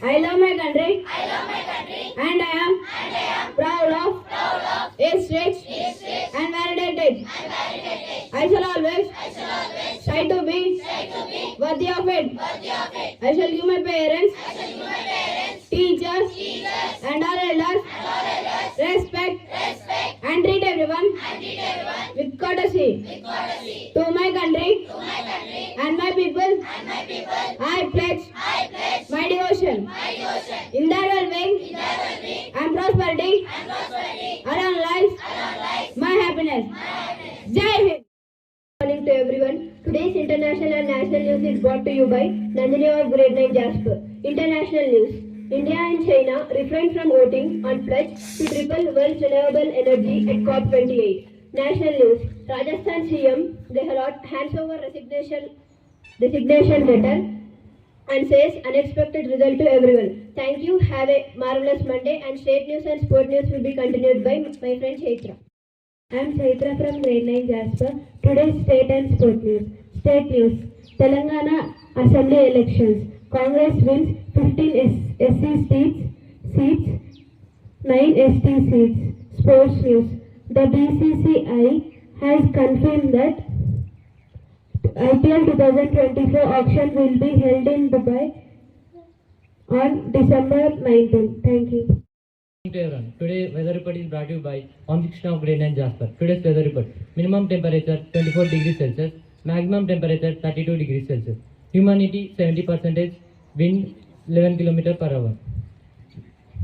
I love my country. And I am proud of its rich and varied heritage. I shall always try to be worthy of it. I shall give my parents, teachers, and all elders respect and treat everyone with courtesy. To my country and my people, I pledge my devotion in their well-being and prosperity, around life, my happiness. Jai Hind. Good morning to everyone. Today's international and national news is brought to you by Nandini of Grade 9 Jasper. International news. India and China refrained from voting on pledge to triple world's renewable energy at COP28. National news. Rajasthan CM Gehlot hands over resignation letter and says unexpected result to everyone. Thank you. Have a marvelous Monday, and state news and sport news will be continued by my friend Chaitra. I am Chaitra from Grade 9 Jasper. Today's state and sport news. State news. Telangana Assembly elections. Congress wins 15 SC seats, 9 ST seats. Sports news. The BCCI has confirmed that IPL 2024 auction will be held in Dubai on December 19. Thank you. To everyone. Today weather report is brought to you by Home section of grade 9 Jasper. Today's weather report: minimum temperature 24 degrees Celsius, maximum temperature 32 degrees Celsius. Humidity 70%, wind 11 km/h.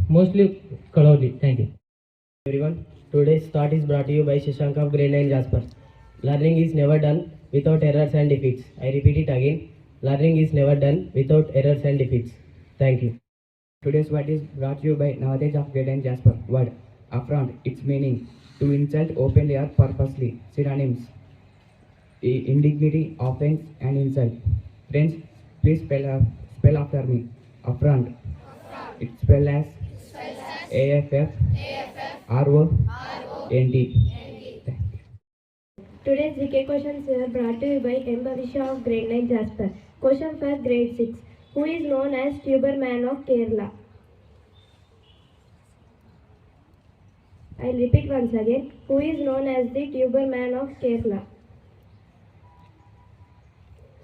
Mostly cloudy. Thank you. Everyone, today's thought is brought to you by Shashank of grade 9 Jasper. Learning is never done without errors and defeats. I repeat it again. Learning is never done without errors and defeats. Thank you. Today's word is brought to you by Navadej of grade 9 Jasper. Word: affront. Its meaning: to insult openly or purposely. Synonyms: indignity, offense, and insult. Friends, please spell after me. Affront. It's spelled as AFFRONT. Today's GK questions are brought to you by M. Bhavisha of grade 9 Jasper. Question for grade 6. Who is known as Tuberman of Kerala? I'll repeat once again. Who is known as the Tuberman of Kerala?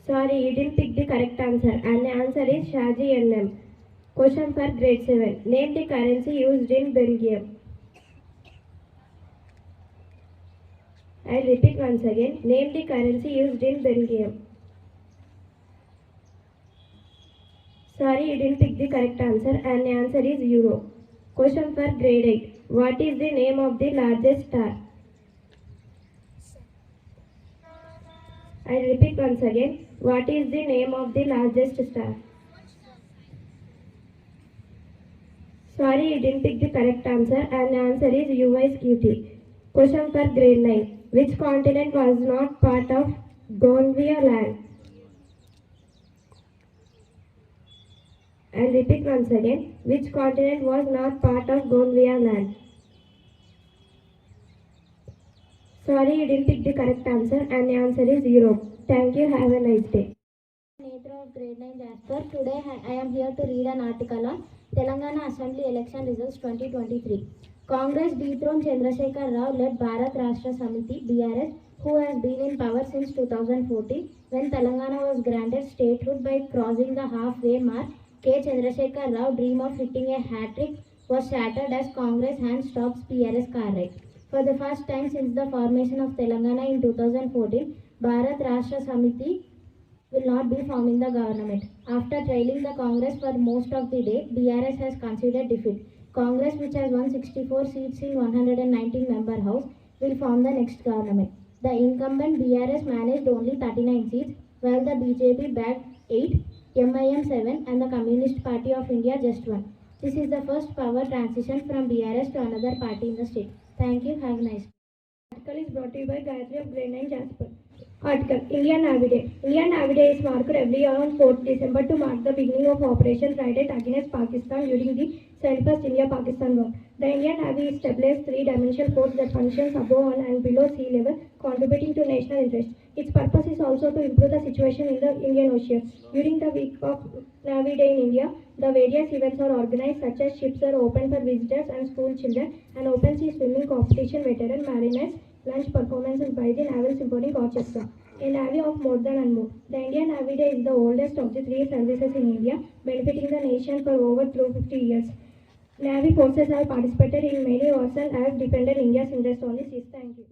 Sorry, you didn't pick the correct answer, and the answer is Shaji NM. Question for grade 7. Name the currency used in Belgium. I'll repeat once again. Name the currency used in Belgium. Sorry, you didn't pick the correct answer, and the answer is Euro. Question for grade 8. What is the name of the largest star? I'll repeat once again. What is the name of the largest star? Sorry, you didn't pick the correct answer, and the answer is USQT. Question for grade 9. Which continent was not part of Gondwana land? I'll repeat once again. Which continent was not part of Gondwana land? Sorry, you didn't pick the correct answer, and the answer is Europe. Thank you. Have a nice day. Nature of grade 9 Jasper. Today I am here to read an article on Telangana Assembly election results 2023. Congress dethroned Chandrasekhar Rao led Bharat Rashtra Samiti (BRS), who has been in power since 2014 when Telangana was granted statehood by crossing the halfway mark. K. Chandrasekhar Rao dream of hitting a hat-trick was shattered as Congress hand stops PRS car ride. For the first time since the formation of Telangana in 2014, Bharat Rashtra Samiti will not be forming the government. After trailing the Congress for most of the day, BRS has conceded defeat. Congress, which has won 64 seats in 119-member House, will form the next government. The incumbent BRS managed only 39 seats, while the BJP bagged 8, MIM 7, and the Communist Party of India just 1. This is the first power transition from BRS to another party in the state. Thank you. Have a nice day. Article is brought to you by Gayatri of grade 9 Jasper. Article: Indian Navy Day. Indian Navy Day is marked every year on 4th December to mark the beginning of Operation Trident against Pakistan during the 71st India-Pakistan War. The Indian Navy established three-dimensional force that functions above on and below sea level, contributing to national interest. Its purpose is also to improve the situation in the Indian Ocean. During the week of Navy Day in India, the various events are organized, such as ships are open for visitors and school children, and open sea swimming competition, veteran mariners, lunch performances by the Naval Symphonic Orchestra. A navy of more than and more. The Indian Navy Day is the oldest of the three services in India, benefiting the nation for over 250 years. Navy forces have participated in many wars and have defended India's interest on the seas. Thank you.